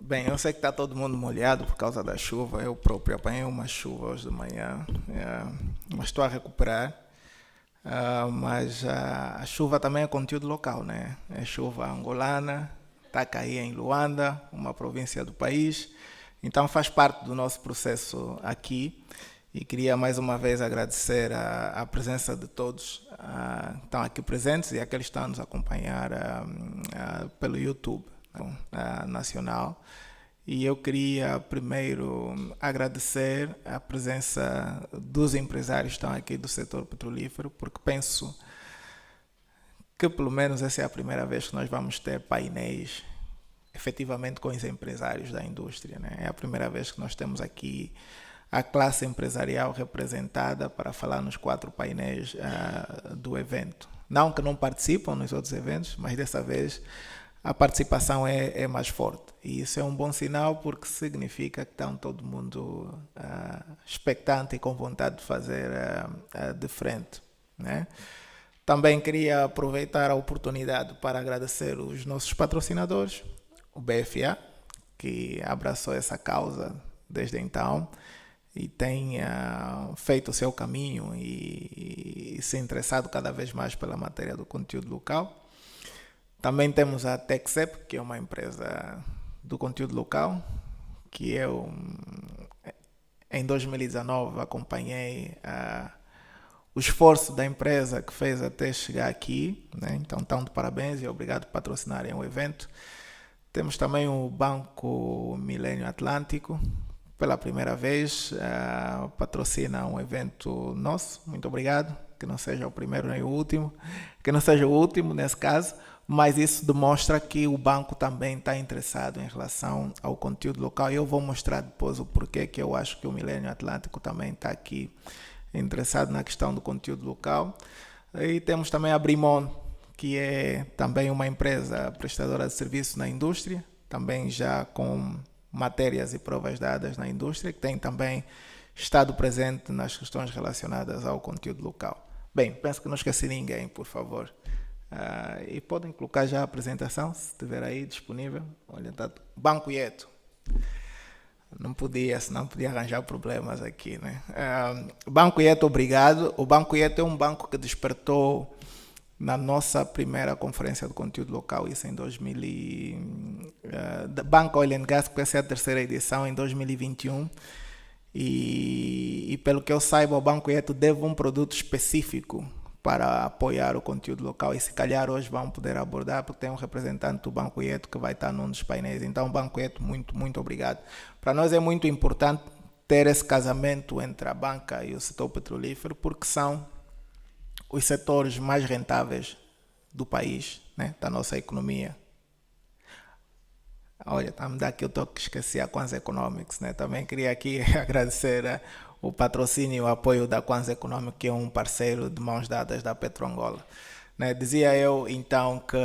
Bem, eu sei que está todo mundo molhado por causa da chuva. Eu próprio apanhei uma chuva hoje de manhã, mas estou a recuperar. Mas a chuva também é conteúdo local, né? É chuva angolana, está a cair em Luanda, uma província do país. Então faz parte do nosso processo aqui. E queria mais uma vez agradecer a presença de todos que estão aqui presentes e aqueles que estão a nos acompanhar pelo YouTube nacional. E eu queria primeiro agradecer a presença dos empresários que estão aqui do setor petrolífero, porque penso que pelo menos essa é a primeira vez que nós vamos ter painéis efetivamente com os empresários da indústria, né? É a primeira vez que nós temos aqui a classe empresarial representada para falar nos 4 painéis do evento. Não que não participam nos outros eventos, mas dessa vez a participação é mais forte. E isso é um bom sinal porque significa que está todo mundo expectante e com vontade de fazer de frente, né? Também queria aproveitar a oportunidade para agradecer os nossos patrocinadores, o BFA, que abraçou essa causa desde então e tem feito o seu caminho e se interessado cada vez mais pela matéria do conteúdo local. Também temos a TechCep, que é uma empresa do conteúdo local, que eu em 2019 acompanhei o esforço da empresa que fez até chegar aqui, né? Então estão de parabéns e obrigado por patrocinarem o evento. Temos também o Banco Milênio Atlântico, pela primeira vez patrocina um evento nosso. Muito obrigado, que não seja o primeiro nem o último, que não seja o último nesse caso, mas isso demonstra que o banco também está interessado em relação ao conteúdo local e eu vou mostrar depois o porquê que eu acho que o Milênio Atlântico também está aqui interessado na questão do conteúdo local. E temos também a Brimon, que é também uma empresa prestadora de serviços na indústria, também já com matérias e provas dadas na indústria, que tem também estado presente nas questões relacionadas ao conteúdo local. Bem, penso que não esqueci ninguém, por favor. E podem colocar já a apresentação, se estiver aí disponível. Olha, tá. Banco Ieto. Não podia, senão podia arranjar problemas aqui, né? Banco Ieto, obrigado. O Banco Ieto é um banco que despertou na nossa primeira conferência de conteúdo local, isso em 2000 Banco Oil and Gas, que essa é a terceira edição, em 2021. E pelo que eu saiba, o Banco Ieto deve um produto específico para apoiar o conteúdo local e se calhar hoje vão poder abordar porque tem um representante do Banco Ieto que vai estar num dos painéis. Então, Banco Ieto, muito obrigado. Para nós é muito importante ter esse casamento entre a banca e o setor petrolífero porque são os setores mais rentáveis do país, né, da nossa economia. Olha, tá me dá aqui o toque que esqueci a Kwanza Economics, né? Também queria aqui agradecer o patrocínio e o apoio da Kwanza Economics, que é um parceiro de mãos dadas da PetroAngola. Né? Dizia eu, então, que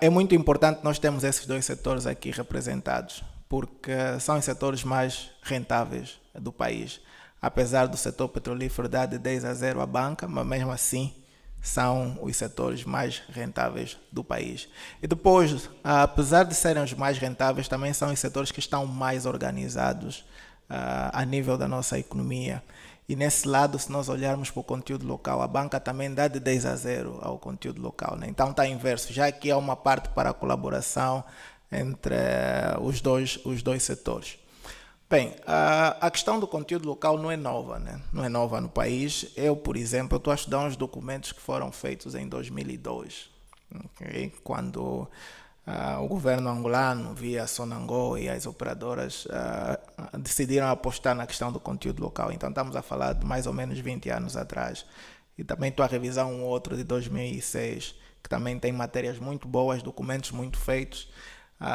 é muito importante nós termos esses dois setores aqui representados, porque são os setores mais rentáveis do país. Apesar do setor petrolífero dar de 10-0 à banca, mas mesmo assim são os setores mais rentáveis do país. E depois, apesar de serem os mais rentáveis, também são os setores que estão mais organizados a nível da nossa economia. E nesse lado, se nós olharmos para o conteúdo local, a banca também dá de 10-0 ao conteúdo local, né? Então está inverso, já que há uma parte para a colaboração entre os dois setores. Bem, a questão do conteúdo local não é nova, né? Não é nova no país. Eu, por exemplo, estou a estudar uns documentos que foram feitos em 2002, okay? Quando o governo angolano, via Sonangol e as operadoras, decidiram apostar na questão do conteúdo local. Então estamos a falar de mais ou menos 20 anos atrás. E também estou a revisar um outro de 2006, que também tem matérias muito boas, documentos muito feitos.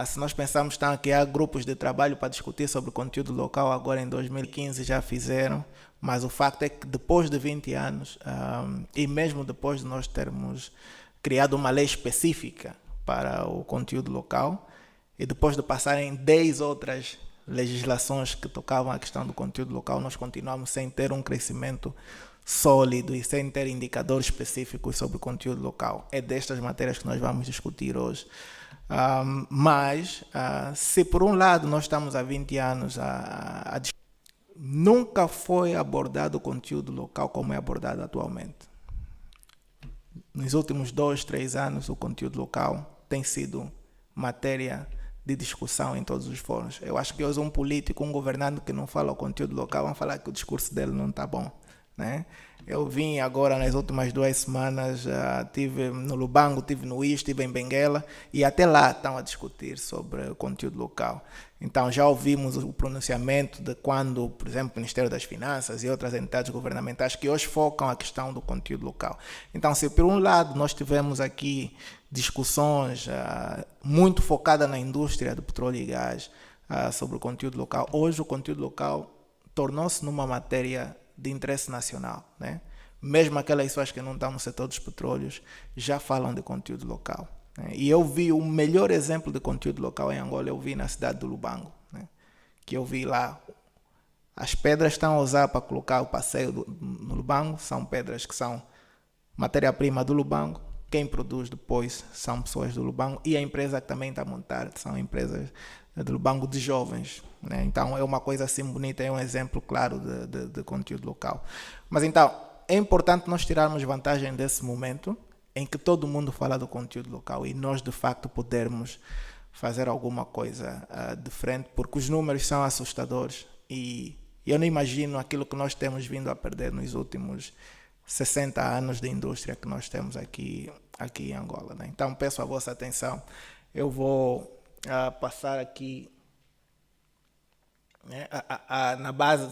Se nós pensarmos que há grupos de trabalho para discutir sobre o conteúdo local, agora em 2015 já fizeram, mas o facto é que depois de 20 anos, e mesmo depois de nós termos criado uma lei específica para o conteúdo local, e depois de passarem 10 outras legislações que tocavam a questão do conteúdo local, nós continuamos sem ter um crescimento sólido e sem ter indicadores específicos sobre o conteúdo local. É destas matérias que nós vamos discutir hoje. Mas, se por um lado nós estamos há 20 anos nunca foi abordado o conteúdo local como é abordado atualmente. Nos últimos 2, 3 anos, o conteúdo local tem sido matéria de discussão em todos os fóruns. Eu acho que hoje um político, um governante que não fala o conteúdo local, vão falar que o discurso dele não está bom, né? Eu vim agora nas últimas 2 semanas, estive no Lubango, estive no Isto, estive em Benguela, e até lá estão a discutir sobre o conteúdo local. Então já ouvimos o pronunciamento de quando, por exemplo, o Ministério das Finanças e outras entidades governamentais que hoje focam a questão do conteúdo local. Então, se por um lado nós tivemos aqui discussões muito focadas na indústria do petróleo e gás sobre o conteúdo local, hoje o conteúdo local tornou-se numa matéria de interesse nacional, né? Mesmo aquelas pessoas que não estão no setor dos petróleos já falam de conteúdo local, né? E eu vi o melhor exemplo de conteúdo local em Angola, eu vi na cidade do Lubango, né? Que eu vi lá, as pedras estão a usar para colocar o passeio no Lubango, são pedras que são matéria-prima do Lubango, quem produz depois são pessoas do Lubango e a empresa que também está a montar são empresas do Lubango de jovens, né? Então é uma coisa assim bonita, é um exemplo claro de conteúdo local. Mas então, é importante nós tirarmos vantagem desse momento em que todo mundo fala do conteúdo local e nós de facto podermos fazer alguma coisa diferente, porque os números são assustadores e eu não imagino aquilo que nós temos vindo a perder nos últimos 60 anos de indústria que nós temos aqui em Angola, né? Então peço a vossa atenção, eu vou passar aqui, né, na base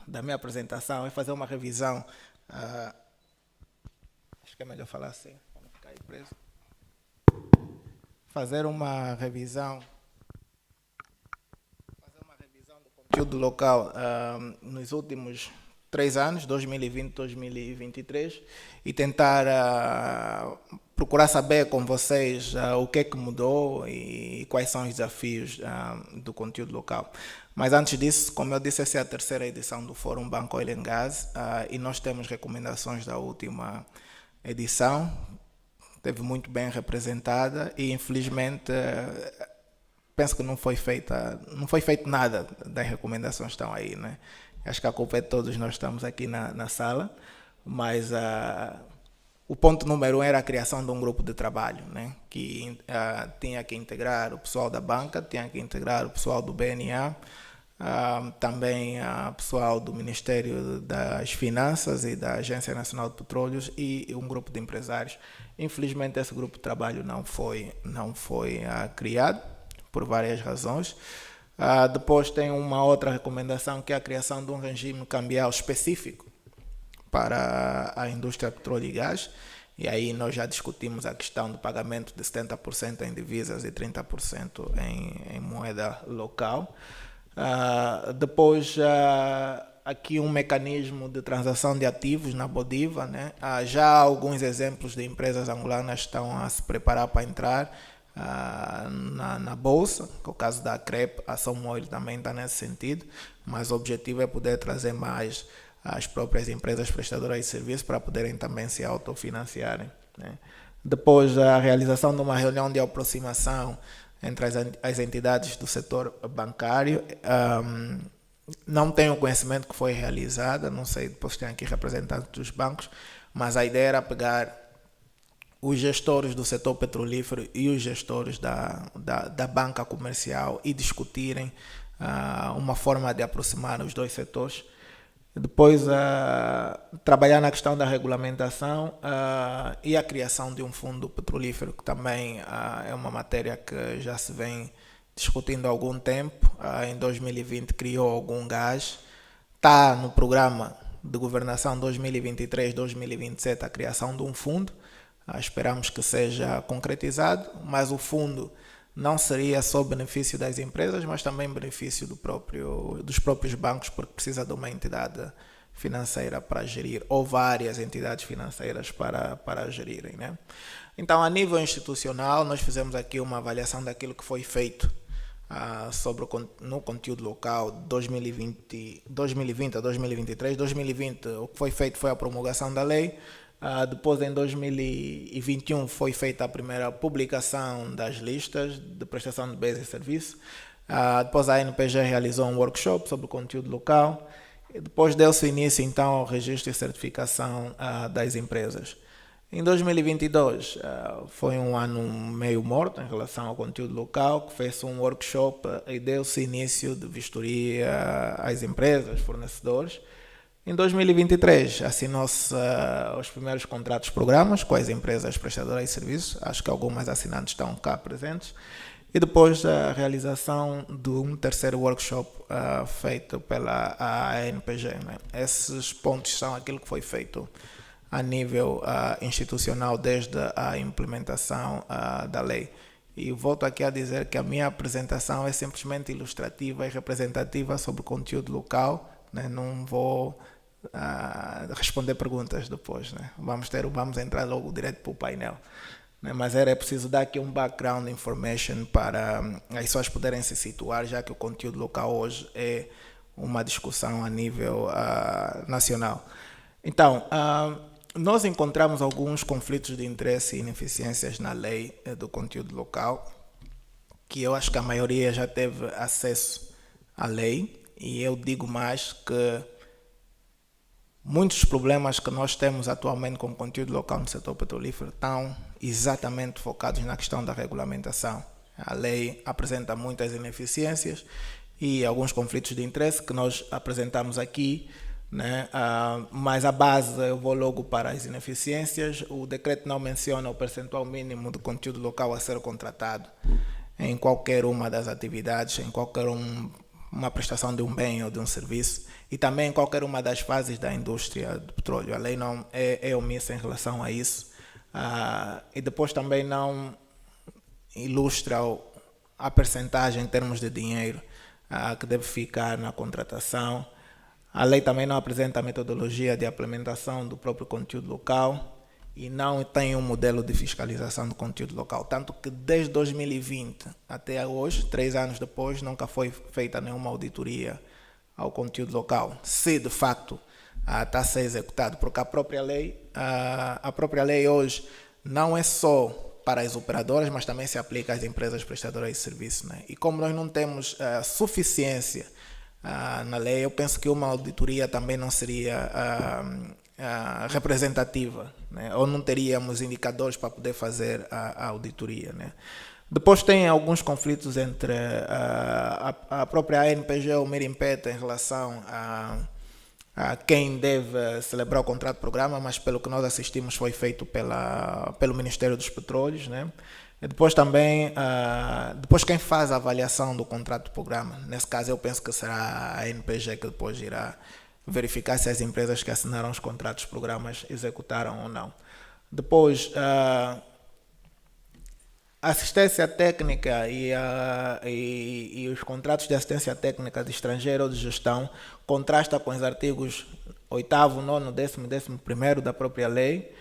da minha apresentação, é fazer uma revisão, acho que é melhor falar assim, para não ficar aí preso, fazer uma revisão do conteúdo local nos últimos 3 anos, 2020, 2023, e tentar procurar saber com vocês o que é que mudou e quais são os desafios do conteúdo local. Mas antes disso, como eu disse, essa é a 3ª edição do Fórum Banco Oil and Gas e nós temos recomendações da última edição, esteve muito bem representada e infelizmente penso que não foi feito nada das recomendações que estão aí, né? Acho que a culpa é de todos nós estamos aqui na sala, mas o ponto número 1 era a criação de um grupo de trabalho, né? Que tinha que integrar o pessoal da banca, tinha que integrar o pessoal do BNA, também o pessoal do Ministério das Finanças e da Agência Nacional de Petróleos e um grupo de empresários. Infelizmente esse grupo de trabalho não foi criado por várias razões. Depois tem uma outra recomendação que é a criação de um regime cambial específico para a indústria de petróleo e gás, e aí nós já discutimos a questão do pagamento de 70% em divisas e 30% em moeda local. Depois aqui um mecanismo de transação de ativos na Bodiva, né? Já alguns exemplos de empresas angolanas estão a se preparar para entrar na bolsa, que é o caso da CREP, a Somoil também está nesse sentido, mas o objetivo é poder trazer mais as próprias empresas prestadoras de serviço para poderem também se autofinanciarem, né? Depois a realização de uma reunião de aproximação entre as entidades do setor bancário, não tenho conhecimento que foi realizada, não sei, depois tem aqui representantes dos bancos, mas a ideia era pegar os gestores do setor petrolífero e os gestores da banca comercial e discutirem uma forma de aproximar os dois setores. Depois, trabalhar na questão da regulamentação e a criação de um fundo petrolífero, que também é uma matéria que já se vem discutindo há algum tempo. Em 2020 criou algum gás, está no programa de governação 2023-2027 a criação de um fundo. Esperamos que seja concretizado, mas o fundo não seria só benefício das empresas, mas também benefício dos próprios bancos, porque precisa de uma entidade financeira para gerir, ou várias entidades financeiras para gerirem, né? Então, a nível institucional, nós fizemos aqui uma avaliação daquilo que foi feito no conteúdo local 2020 a 2023. 2020 o que foi feito foi a promulgação da lei. Depois, em 2021, foi feita a primeira publicação das listas de prestação de bens e serviços. Depois, a ANPG realizou um workshop sobre o conteúdo local. E depois, deu-se início, então, ao registro e certificação das empresas. Em 2022, foi um ano meio morto em relação ao conteúdo local, que fez um workshop e deu-se início de vistoria às empresas, fornecedores. Em 2023, assinou-se os primeiros contratos-programas com as empresas prestadoras de serviços. Acho que algumas assinantes estão cá presentes. E depois a realização de um terceiro workshop feito pela ANPG. Né? Esses pontos são aquilo que foi feito a nível institucional desde a implementação da lei. E volto aqui a dizer que a minha apresentação é simplesmente ilustrativa e representativa sobre o conteúdo local. Né? Não vou responder perguntas depois. Né? Vamos entrar logo direto para o painel. Né? Mas era preciso dar aqui um background information para as pessoas poderem se situar, já que o conteúdo local hoje é uma discussão a nível nacional. Então, nós encontramos alguns conflitos de interesse e ineficiências na lei do conteúdo local, que eu acho que a maioria já teve acesso à lei, e eu digo mais que muitos problemas que nós temos atualmente com o conteúdo local no setor petrolífero estão exatamente focados na questão da regulamentação. A lei apresenta muitas ineficiências e alguns conflitos de interesse que nós apresentamos aqui, né? Mas a base, eu vou logo para as ineficiências. O decreto não menciona o percentual mínimo de conteúdo local a ser contratado em qualquer uma das atividades, em qualquer uma prestação de um bem ou de um serviço, e também em qualquer uma das fases da indústria do petróleo. A lei não é omissa em relação a isso. E depois também não ilustra a percentagem em termos de dinheiro que deve ficar na contratação. A lei também não apresenta a metodologia de implementação do próprio conteúdo local e não tem um modelo de fiscalização do conteúdo local. Tanto que desde 2020 até hoje, 3 anos depois, nunca foi feita nenhuma auditoria ao conteúdo local, se de facto está a ser executado, porque a própria lei hoje não é só para as operadoras, mas também se aplica às empresas prestadoras de serviço. Né? E como nós não temos suficiência na lei, eu penso que uma auditoria também não seria representativa, né? Ou não teríamos indicadores para poder fazer a auditoria. Né? Depois tem alguns conflitos entre a própria ANPG ou o Mirimpete em relação a quem deve celebrar o contrato-programa, mas pelo que nós assistimos foi feito pelo Ministério dos Petróleos. Né? E depois também, depois quem faz a avaliação do contrato-programa, nesse caso eu penso que será a ANPG que depois irá verificar se as empresas que assinaram os contratos-programas executaram ou não. Depois, assistência técnica e os contratos de assistência técnica de estrangeiro ou de gestão contrasta com os artigos 8º, 9º, 10º e 11º da própria lei.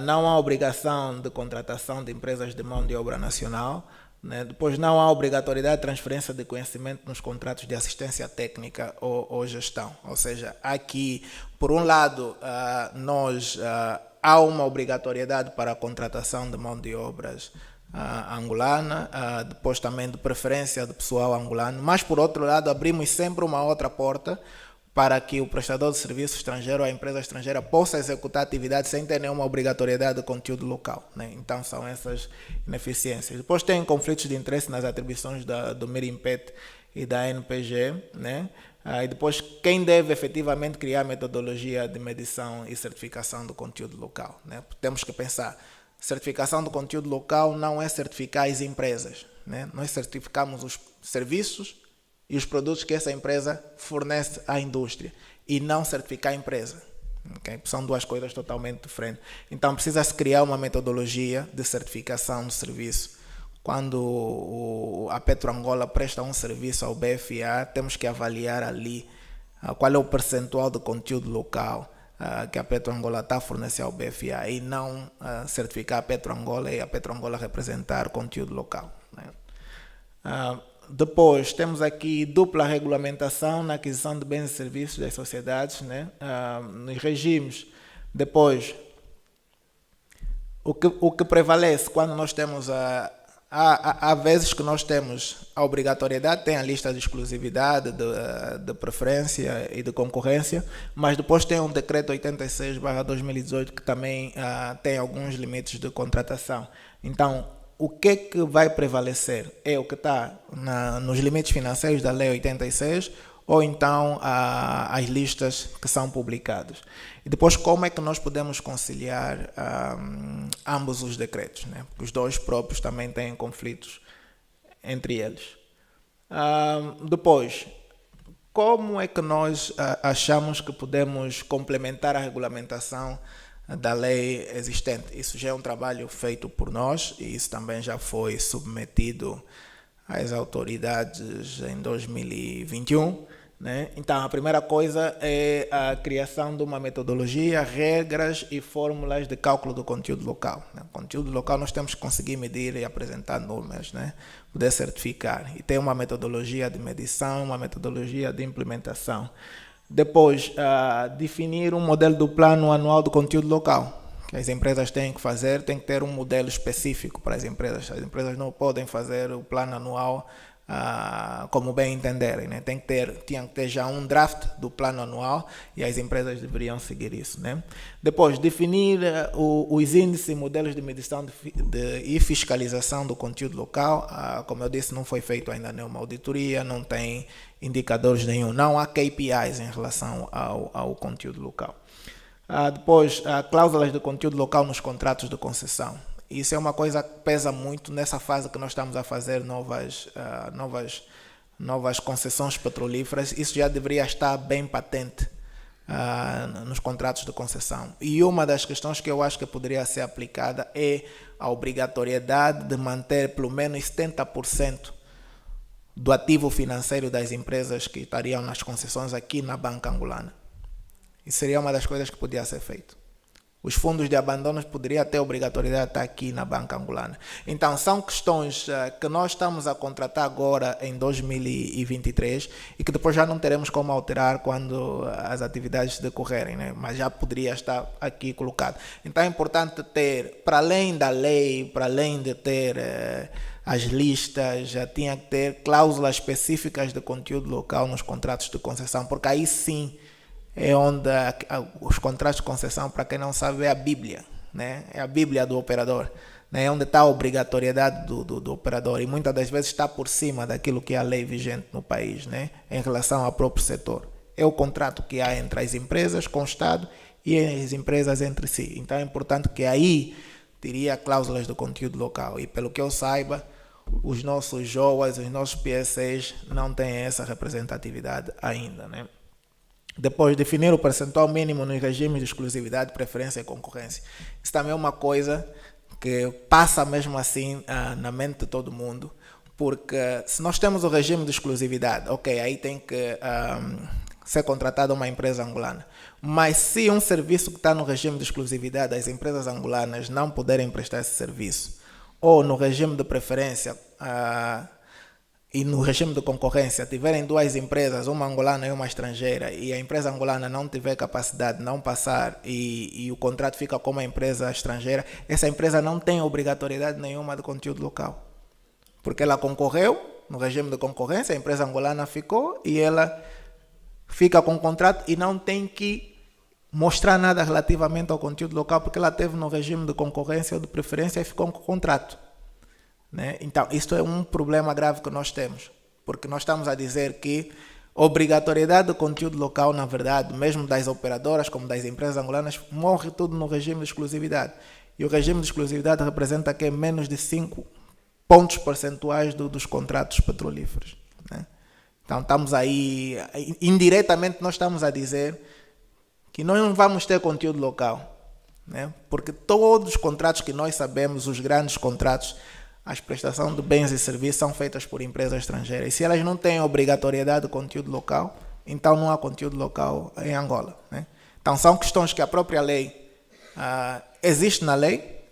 Não há obrigação de contratação de empresas de mão de obra nacional. Né? Depois não há obrigatoriedade de transferência de conhecimento nos contratos de assistência técnica ou gestão. Ou seja, aqui, por um lado, há uma obrigatoriedade para a contratação de mão de obras angolana, depois também de preferência de pessoal angolano, mas por outro lado abrimos sempre uma outra porta para que o prestador de serviço estrangeiro ou a empresa estrangeira possa executar atividades sem ter nenhuma obrigatoriedade de conteúdo local. Né? Então são essas ineficiências. Depois tem conflitos de interesse nas atribuições do Mirimpete e da ANPG. Né? E depois quem deve efetivamente criar a metodologia de medição e certificação do conteúdo local. Né? Temos que pensar, certificação do conteúdo local não é certificar as empresas. Né? Nós certificamos os serviços e os produtos que essa empresa fornece à indústria e não certificar a empresa. Okay? São duas coisas totalmente diferentes. Então precisa-se criar uma metodologia de certificação do serviço. Quando a PetroAngola presta um serviço ao BFA, temos que avaliar ali qual é o percentual de conteúdo local que a PetroAngola está a fornecer ao BFA e não certificar a PetroAngola e a PetroAngola representar conteúdo local. Né? Depois, temos aqui dupla regulamentação na aquisição de bens e serviços das sociedades, né? Nos regimes. Depois, o que prevalece quando nós temos há vezes que nós temos a obrigatoriedade, tem a lista de exclusividade, de preferência e de concorrência, mas depois tem um decreto 86/2018 que também tem alguns limites de contratação. Então, o que vai prevalecer? É o que está nos limites financeiros da Lei 86 ou então as listas que são publicadas. E depois, como é que nós podemos conciliar ambos os decretos, né? Porque os dois próprios também têm conflitos entre eles. Depois, como é que nós achamos que podemos complementar a regulamentação da lei existente? Isso já é um trabalho feito por nós e isso também já foi submetido às autoridades em 2021. Né? Então, a primeira coisa é a criação de uma metodologia, regras e fórmulas de cálculo do conteúdo local. Né? O conteúdo local nós temos que conseguir medir e apresentar números, né? Poder certificar. E tem uma metodologia de medição, uma metodologia de implementação. Depois, definir um modelo do plano anual do conteúdo local. Que as empresas têm que fazer, tem que ter um modelo específico para as empresas. As empresas não podem fazer o plano anual como bem entenderem, né? Tinha que ter já um draft do plano anual e as empresas deveriam seguir isso, né? Depois, definir os índices e modelos de medição e fiscalização do conteúdo local. Como eu disse, não foi feito ainda nenhuma auditoria, não tem indicadores nenhum, não há KPIs em relação ao conteúdo local. Depois, cláusulas de conteúdo local nos contratos de concessão. Isso é uma coisa que pesa muito nessa fase que nós estamos a fazer novas concessões petrolíferas. Isso já deveria estar bem patente nos contratos de concessão. E uma das questões que eu acho que poderia ser aplicada é a obrigatoriedade de manter pelo menos 70% do ativo financeiro das empresas que estariam nas concessões aqui na Banca Angolana. Isso seria uma das coisas que podia ser feito. Os fundos de abandono poderiam ter obrigatoriedade de estar aqui na Banca Angolana. Então, são questões que nós estamos a contratar agora em 2023 e que depois já não teremos como alterar quando as atividades decorrerem, né? Mas já poderia estar aqui colocado. Então, é importante ter, para além da lei, para além de ter as listas, já tinha que ter cláusulas específicas de conteúdo local nos contratos de concessão, porque aí sim é onde os contratos de concessão, para quem não sabe, é a Bíblia, né? É a Bíblia do operador, né? É onde está a obrigatoriedade do operador e muitas das vezes está por cima daquilo que é a lei vigente no país, né? Em relação ao próprio setor. É o contrato que há entre as empresas com o Estado e as empresas entre si. Então é importante que aí teria cláusulas do conteúdo local e, pelo que eu saiba, os nossos JOAs, os nossos PSEs não têm essa representatividade ainda, né? Depois, definir o percentual mínimo nos regimes de exclusividade, preferência e concorrência. Isso também é uma coisa que passa mesmo assim na mente de todo mundo, porque se nós temos o regime de exclusividade, ok, aí tem que ser contratada uma empresa angolana. Mas se um serviço que está no regime de exclusividade, as empresas angolanas não puderem prestar esse serviço, ou no regime de preferência e no regime de concorrência tiverem duas empresas, uma angolana e uma estrangeira, e a empresa angolana não tiver capacidade de não passar e o contrato fica com uma empresa estrangeira, essa empresa não tem obrigatoriedade nenhuma de conteúdo local. Porque ela concorreu no regime de concorrência, a empresa angolana ficou e ela fica com o contrato e não tem que mostrar nada relativamente ao conteúdo local, porque ela teve no regime de concorrência ou de preferência e ficou com o contrato. Né? Então, isto é um problema grave que nós temos, porque nós estamos a dizer que obrigatoriedade do conteúdo local, na verdade, mesmo das operadoras como das empresas angolanas, morre tudo no regime de exclusividade. E o regime de exclusividade representa que é menos de 5 pontos percentuais dos contratos petrolíferos. Né? Então, estamos aí, indiretamente nós estamos a dizer que nós não vamos ter conteúdo local, né? Porque todos os contratos que nós sabemos, os grandes contratos, as prestações de bens e serviços são feitas por empresas estrangeiras. E se elas não têm obrigatoriedade de conteúdo local, então não há conteúdo local em Angola. Né? Então são questões que a própria lei existe na lei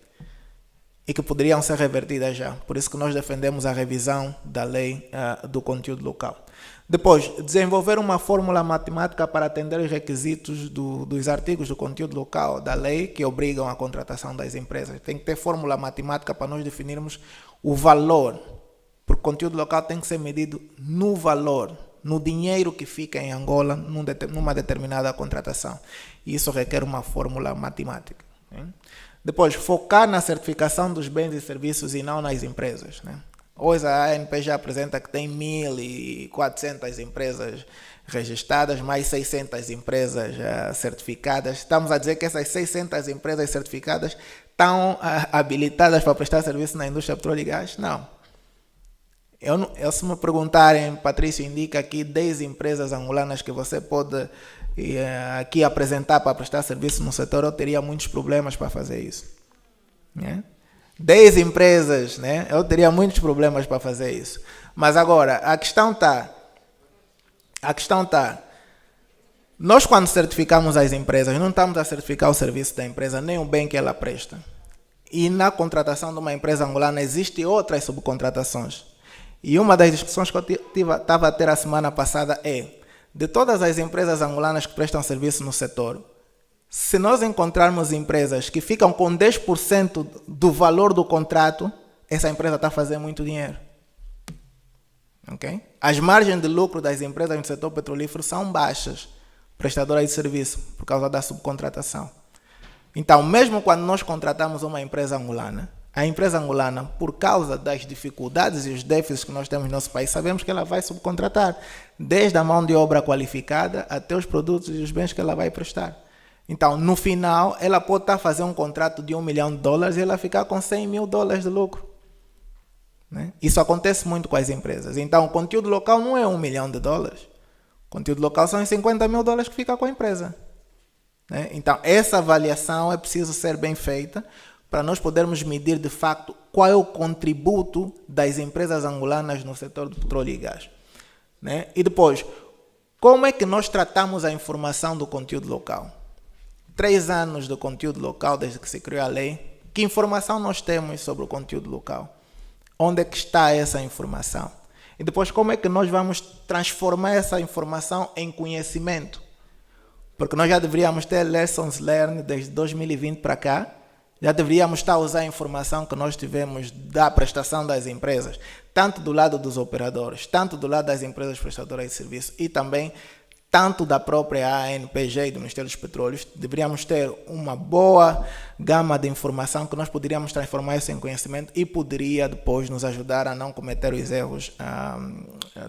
e que poderiam ser revertidas já. Por isso que nós defendemos a revisão da lei do conteúdo local. Depois, desenvolver uma fórmula matemática para atender os requisitos dos artigos do conteúdo local da lei que obrigam a contratação das empresas. Tem que ter fórmula matemática para nós definirmos o valor, porque o conteúdo local tem que ser medido no valor, no dinheiro que fica em Angola numa determinada contratação. E isso requer uma fórmula matemática. Hein? Depois, focar na certificação dos bens e serviços e não nas empresas. Né? Hoje a ANP já apresenta que tem 1.400 empresas registradas, mais 600 empresas certificadas. Estamos a dizer que essas 600 empresas certificadas estão habilitadas para prestar serviço na indústria de petróleo e gás? Não. Eu, se me perguntarem, Patrício, indica aqui 10 empresas angolanas que você pode aqui apresentar para prestar serviço no setor, eu teria muitos problemas para fazer isso. Né? 10 empresas, né? Eu teria muitos problemas para fazer isso. Mas agora, a questão está, nós quando certificamos as empresas, não estamos a certificar o serviço da empresa, nem o bem que ela presta. E na contratação de uma empresa angolana existem outras subcontratações. E uma das discussões que eu estava a ter a semana passada é, de todas as empresas angolanas que prestam serviço no setor, se nós encontrarmos empresas que ficam com 10% do valor do contrato, essa empresa está fazendo muito dinheiro. Okay? As margens de lucro das empresas no setor petrolífero são baixas, prestadoras de serviço, por causa da subcontratação. Então, mesmo quando nós contratamos uma empresa angolana, a empresa angolana, por causa das dificuldades e os déficits que nós temos no nosso país, sabemos que ela vai subcontratar, desde a mão de obra qualificada até os produtos e os bens que ela vai prestar. Então, no final, ela pode estar fazendo um contrato de $1 milhão e ela ficar com $100 mil de lucro. Né? Isso acontece muito com as empresas. Então, o conteúdo local não é $1 milhão. O conteúdo local são $50 mil que fica com a empresa. Né? Então, essa avaliação é preciso ser bem feita para nós podermos medir, de facto, qual é o contributo das empresas angolanas no setor do petróleo e gás. Né? E depois, como é que nós tratamos a informação do conteúdo local? 3 anos do conteúdo local, desde que se criou a lei. Que informação nós temos sobre o conteúdo local? Onde é que está essa informação? E depois, como é que nós vamos transformar essa informação em conhecimento? Porque nós já deveríamos ter lessons learned desde 2020 para cá. Já deveríamos estar a usar a informação que nós tivemos da prestação das empresas, tanto do lado dos operadores, tanto do lado das empresas prestadoras de serviço e também tanto da própria ANPG e do Ministério dos Petróleos. Deveríamos ter uma boa gama de informação que nós poderíamos transformar isso em conhecimento e poderia depois nos ajudar a não cometer os erros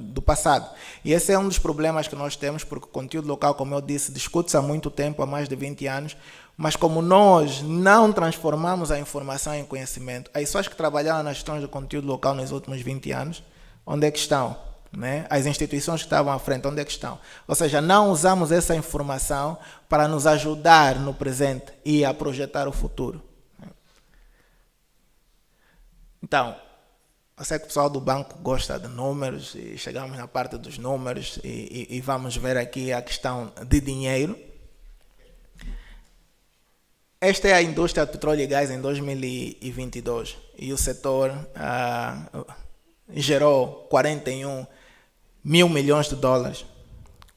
do passado. E esse é um dos problemas que nós temos, porque o conteúdo local, como eu disse, discute-se há muito tempo, há mais de 20 anos, mas como nós não transformamos a informação em conhecimento, as pessoas que trabalharam nas gestões do conteúdo local nos últimos 20 anos, onde é que estão? Né? As instituições que estavam à frente, onde é que estão? Ou seja, não usamos essa informação para nos ajudar no presente e a projetar o futuro. Então, eu sei que o pessoal do banco gosta de números e chegamos na parte dos números e vamos ver aqui a questão de dinheiro. Esta é a indústria de petróleo e gás em 2022 e o setor gerou 41 mil milhões de dólares.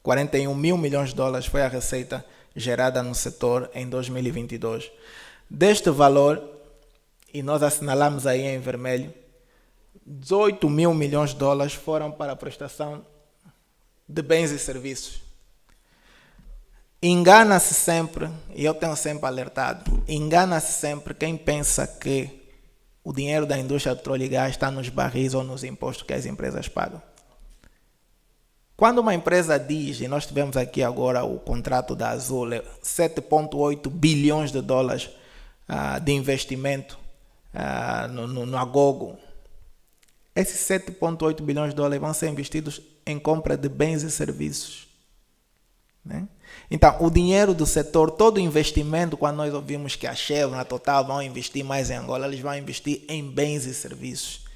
41 mil milhões de dólares foi a receita gerada no setor em 2022. Deste valor, e nós assinalamos aí em vermelho, 18 mil milhões de dólares foram para a prestação de bens e serviços. Engana-se sempre, e eu tenho sempre alertado, engana-se sempre quem pensa que o dinheiro da indústria de petróleo e gás está nos barris ou nos impostos que as empresas pagam. Quando uma empresa diz, e nós tivemos aqui agora o contrato da Azul, 7,8 bilhões de dólares de investimento no Agogo, esses 7,8 bilhões de dólares vão ser investidos em compra de bens e serviços. Né? Então, o dinheiro do setor, todo o investimento, quando nós ouvimos que a Chevron, a Total vão investir mais em Angola, eles vão investir em bens e serviços.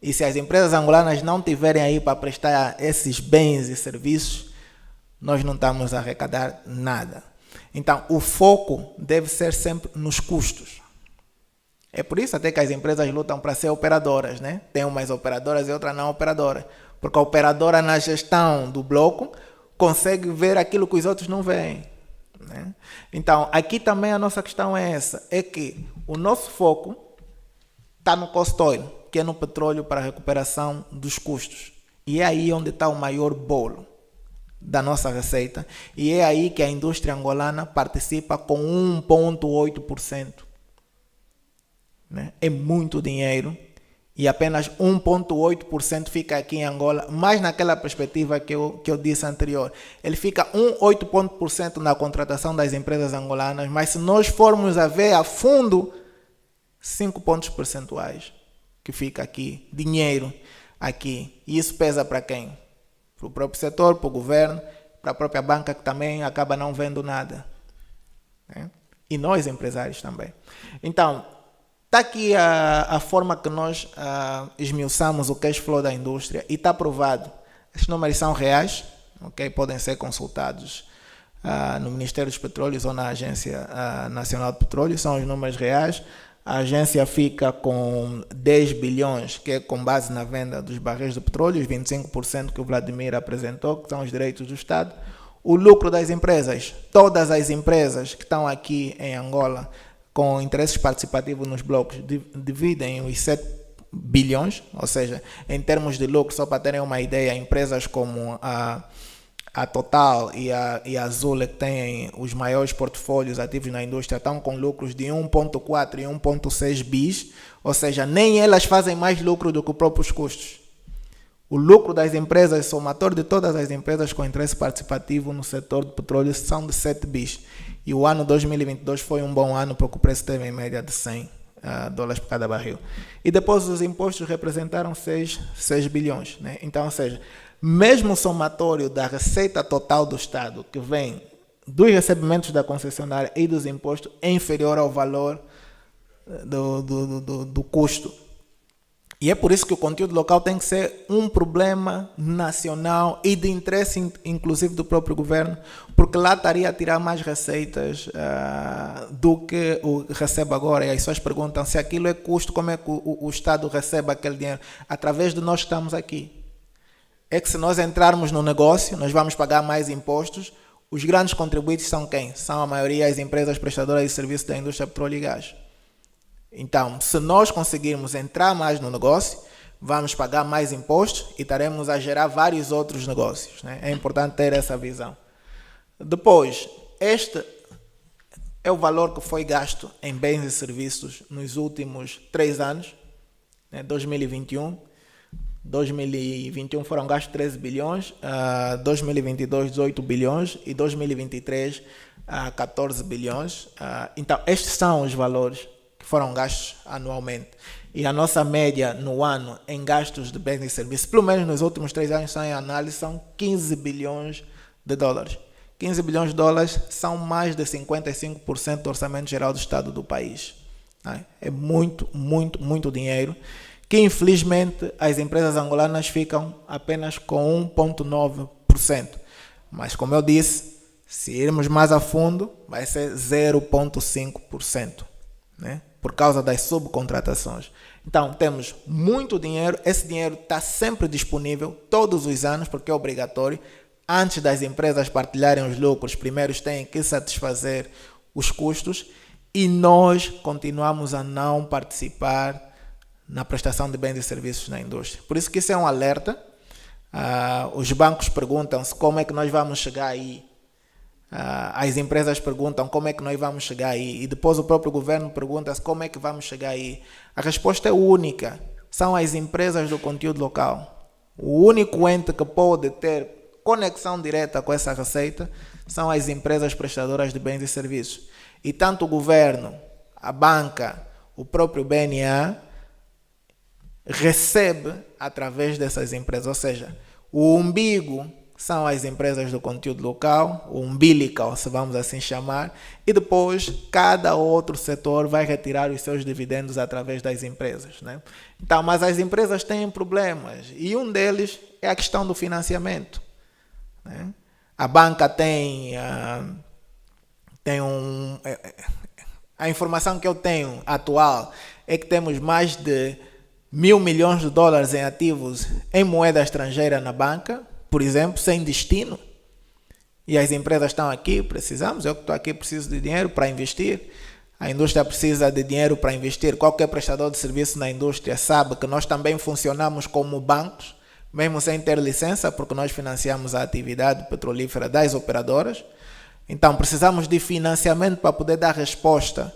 E se as empresas angolanas não tiverem aí para prestar esses bens e serviços, nós não estamos a arrecadar nada. Então, o foco deve ser sempre nos custos. É por isso até que as empresas lutam para ser operadoras, né? Tem umas operadoras e outras não operadoras. Porque a operadora na gestão do bloco consegue ver aquilo que os outros não veem, né? Então, aqui também a nossa questão é essa, é que o nosso foco está no cost oil, que é no petróleo para a recuperação dos custos. E é aí onde está o maior bolo da nossa receita. E é aí que a indústria angolana participa com 1,8%. Né? É muito dinheiro. E apenas 1,8% fica aqui em Angola, mas naquela perspectiva que eu disse anterior. Ele fica 8% na contratação das empresas angolanas, mas se nós formos a ver a fundo, 5 pontos percentuais que fica aqui, dinheiro aqui. E isso pesa para quem? Para o próprio setor, para o governo, para a própria banca que também acaba não vendo nada. Né? E nós empresários também. Então, está aqui a forma que nós esmiuçamos o cash flow da indústria e está provado. Esses números são reais, okay? Podem ser consultados no Ministério dos Petróleos ou na Agência Nacional de Petróleo, são os números reais. A agência fica com 10 bilhões, que é com base na venda dos barris de petróleo, os 25% que o Vladimir apresentou, que são os direitos do Estado. O lucro das empresas, todas as empresas que estão aqui em Angola, com interesses participativos nos blocos, dividem os 7 bilhões, ou seja, em termos de lucro, só para terem uma ideia, empresas como a Total e a Azul, que têm os maiores portfólios ativos na indústria, estão com lucros de 1,4 e 1,6 bis, ou seja, nem elas fazem mais lucro do que os próprios custos. O lucro das empresas, somatório de todas as empresas com interesse participativo no setor de petróleo, são de 7 bis. E o ano 2022 foi um bom ano porque o preço teve em média de 100 dólares por cada barril. E depois os impostos representaram 6 bilhões. Né? Então, ou seja, mesmo o somatório da receita total do Estado, que vem dos recebimentos da concessionária e dos impostos, é inferior ao valor do custo. E é por isso que o conteúdo local tem que ser um problema nacional e de interesse, inclusive, do próprio governo, porque lá estaria a tirar mais receitas do que recebe agora. E as pessoas perguntam se aquilo é custo, como é que o Estado recebe aquele dinheiro? Através de nós que estamos aqui. É que se nós entrarmos no negócio, nós vamos pagar mais impostos. Os grandes contribuintes são quem? São a maioria das empresas prestadoras de serviços da indústria petróleo e gás. Então, se nós conseguirmos entrar mais no negócio, vamos pagar mais impostos e estaremos a gerar vários outros negócios. Né? É importante ter essa visão. Depois, este é o valor que foi gasto em bens e serviços nos últimos 3 anos, né? 2021. 2021 foram gastos 13 bilhões, 2022 18 bilhões e 2023 14 bilhões. Então, estes são os valores que foram gastos anualmente. E a nossa média no ano em gastos de bens e serviços, pelo menos nos últimos 3 anos sem análise, são 15 bilhões de dólares. 15 bilhões de dólares são mais de 55% do orçamento geral do Estado do país. É muito, muito, muito dinheiro, que infelizmente as empresas angolanas ficam apenas com 1,9%. Mas como eu disse, se irmos mais a fundo, vai ser 0,5%, né? Por causa das subcontratações. Então, temos muito dinheiro, esse dinheiro está sempre disponível, todos os anos, porque é obrigatório. Antes das empresas partilharem os lucros, primeiro têm que satisfazer os custos e nós continuamos a não participar na prestação de bens e serviços na indústria. Por isso que isso é um alerta. Os bancos perguntam-se como é que nós vamos chegar aí. As empresas perguntam como é que nós vamos chegar aí. E depois o próprio governo pergunta-se como é que vamos chegar aí. A resposta é única. São as empresas do conteúdo local. O único ente que pode ter conexão direta com essa receita são as empresas prestadoras de bens e serviços. E tanto o governo, a banca, o próprio BNA recebe através dessas empresas, ou seja, o umbigo são as empresas do conteúdo local, o umbilical, se vamos assim chamar, e depois cada outro setor vai retirar os seus dividendos através das empresas, né? Então, mas as empresas têm problemas e um deles é a questão do financiamento, né? A banca tem a informação que eu tenho atual é que temos mais de 1.000 milhões de dólares em ativos em moeda estrangeira na banca, por exemplo, sem destino. E as empresas estão aqui, precisamos, eu que estou aqui preciso de dinheiro para investir. A indústria precisa de dinheiro para investir. Qualquer prestador de serviço na indústria sabe que nós também funcionamos como bancos, mesmo sem ter licença, porque nós financiamos a atividade petrolífera das operadoras. Então, precisamos de financiamento para poder dar resposta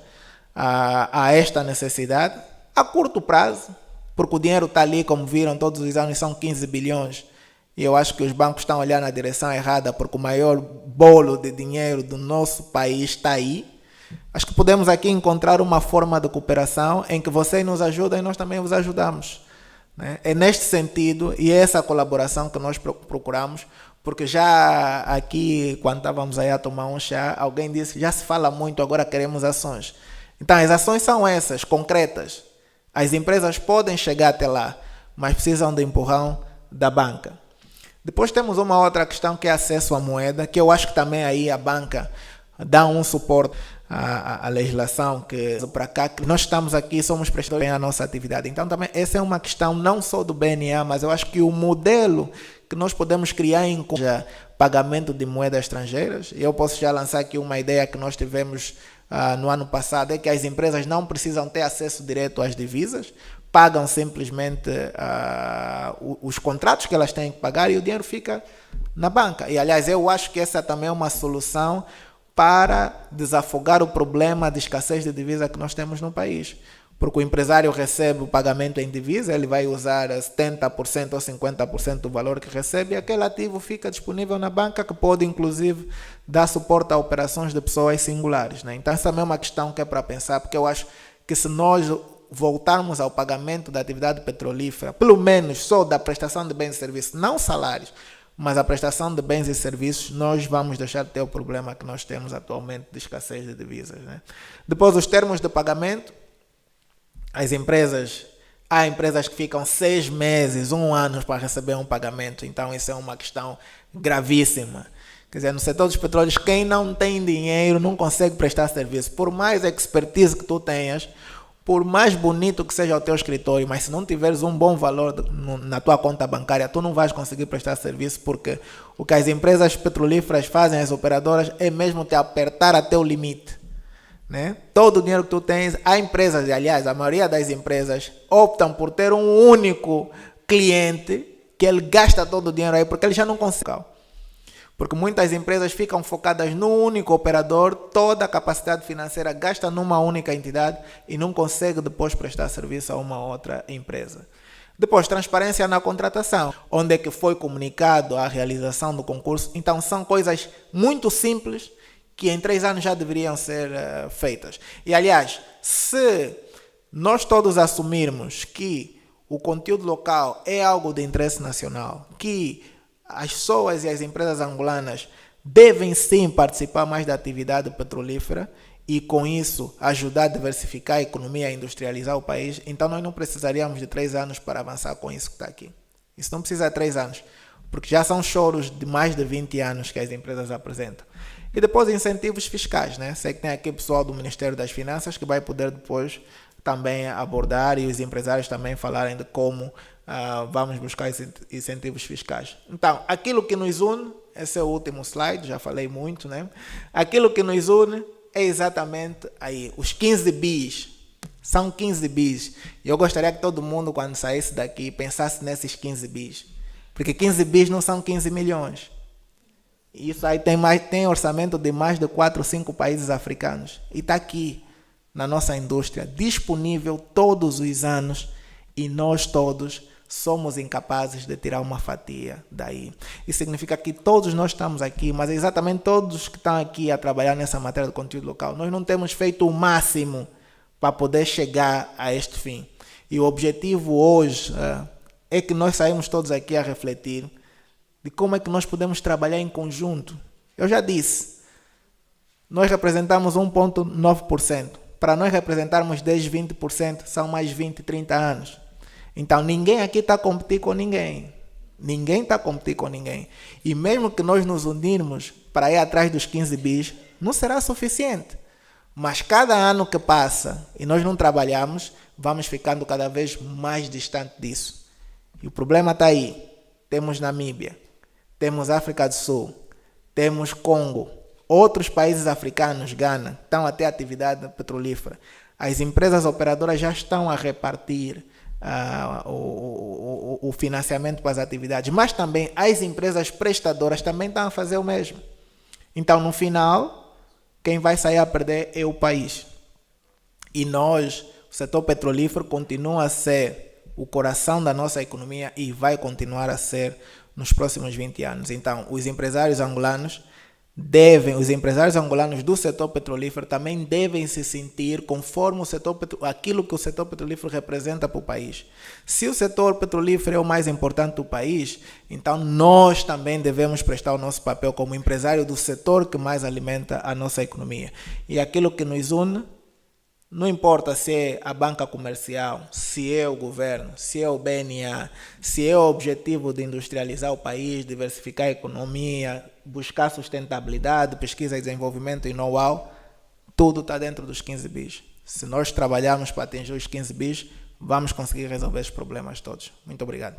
a esta necessidade a curto prazo, porque o dinheiro está ali, como viram, todos os anos são 15 bilhões. E eu acho que os bancos estão olhando na direção errada, porque o maior bolo de dinheiro do nosso país está aí. Acho que podemos aqui encontrar uma forma de cooperação em que vocês nos ajudam e nós também vos ajudamos. Né? É neste sentido e é essa colaboração que nós procuramos, porque já aqui, quando estávamos aí a tomar um chá, alguém disse que já se fala muito, agora queremos ações. Então, as ações são essas, concretas. As empresas podem chegar até lá, mas precisam de empurrão da banca. Depois temos uma outra questão que é acesso à moeda, que eu acho que também aí a banca dá um suporte à legislação que para cá, que nós estamos aqui, somos prestadores da nossa atividade. Então também essa é uma questão não só do BNA, mas eu acho que o modelo que nós podemos criar em pagamento de moedas estrangeiras, eu posso já lançar aqui uma ideia que nós tivemos no ano passado, é que as empresas não precisam ter acesso direto às divisas, pagam simplesmente os contratos que elas têm que pagar e o dinheiro fica na banca. E, aliás, eu acho que essa também é uma solução para desafogar o problema de escassez de divisa que nós temos no país. Porque o empresário recebe o pagamento em divisa, ele vai usar 70% ou 50% do valor que recebe e aquele ativo fica disponível na banca, que pode, inclusive, dar suporte a operações de pessoas singulares. Né? Então, essa também é uma questão que é para pensar, porque eu acho que se nós voltarmos ao pagamento da atividade petrolífera, pelo menos só da prestação de bens e serviços, não salários, mas a prestação de bens e serviços, nós vamos deixar de ter o problema que nós temos atualmente de escassez de divisas. Né? Depois, os termos de pagamento, há empresas que ficam 6 meses, 1 ano para receber um pagamento, então isso é uma questão gravíssima. Quer dizer, no setor dos petróleos, quem não tem dinheiro não consegue prestar serviço, por mais expertise que tu tenhas, por mais bonito que seja o teu escritório, mas se não tiveres um bom valor na tua conta bancária, tu não vais conseguir prestar serviço, porque o que as empresas petrolíferas fazem, as operadoras, é mesmo te apertar até o limite. Né? Todo o dinheiro que tu tens, há empresas, e aliás, a maioria das empresas optam por ter um único cliente que ele gasta todo o dinheiro aí, porque ele já não consegue. Porque muitas empresas ficam focadas num único operador, toda a capacidade financeira gasta numa única entidade e não consegue depois prestar serviço a uma outra empresa. Depois, transparência na contratação, onde é que foi comunicado a realização do concurso. Então, são coisas muito simples que em 3 anos já deveriam ser feitas. E, aliás, se nós todos assumirmos que o conteúdo local é algo de interesse nacional, que as pessoas e as empresas angolanas devem sim participar mais da atividade petrolífera e com isso ajudar a diversificar a economia e industrializar o país, então nós não precisaríamos de 3 anos para avançar com isso que está aqui. Isso não precisa de 3 anos, porque já são choros de mais de 20 anos que as empresas apresentam. E depois incentivos fiscais, né? Sei que tem aqui o pessoal do Ministério das Finanças que vai poder depois também abordar e os empresários também falarem de como vamos buscar incentivos fiscais. Então, aquilo que nos une, esse é o último slide, já falei muito, né? Aquilo que nos une é exatamente aí, os 15 bis. São 15 bis. E eu gostaria que todo mundo, quando saísse daqui, pensasse nesses 15 bis. Porque 15 bis não são 15 milhões. Isso aí tem orçamento de mais de 4 ou 5 países africanos. E está aqui, na nossa indústria, disponível todos os anos. E nós todos somos incapazes de tirar uma fatia daí. Isso significa que todos nós estamos aqui, mas exatamente todos que estão aqui a trabalhar nessa matéria de conteúdo local, nós não temos feito o máximo para poder chegar a este fim. E o objetivo hoje é que nós saímos todos aqui a refletir de como é que nós podemos trabalhar em conjunto. Eu já disse, nós representamos 1,9%. Para nós representarmos 10, 20%, são mais 20, 30 anos. Então, ninguém aqui está a competir com ninguém. Ninguém está a competir com ninguém. E mesmo que nós nos unirmos para ir atrás dos 15 bis, não será suficiente. Mas cada ano que passa e nós não trabalhamos, vamos ficando cada vez mais distante disso. E o problema está aí. Temos Namíbia, temos África do Sul, temos Congo, outros países africanos, Ghana, estão a ter atividade petrolífera. As empresas operadoras já estão a repartir o financiamento para as atividades, mas também as empresas prestadoras também estão a fazer o mesmo. Então, no final, quem vai sair a perder é o país. E nós, o setor petrolífero, continua a ser o coração da nossa economia e vai continuar a ser nos próximos 20 anos. Então, os empresários angolanos do setor petrolífero também devem se sentir conforme aquilo que o setor petrolífero representa para o país. Se o setor petrolífero é o mais importante do país, então nós também devemos prestar o nosso papel como empresário do setor que mais alimenta a nossa economia. E aquilo que nos une, não importa se é a banca comercial, se é o governo, se é o BNA, se é o objetivo de industrializar o país, diversificar a economia, buscar sustentabilidade, pesquisa e desenvolvimento e know-how, tudo está dentro dos 15 bis. Se nós trabalharmos para atingir os 15 bis, vamos conseguir resolver os problemas todos. Muito obrigado.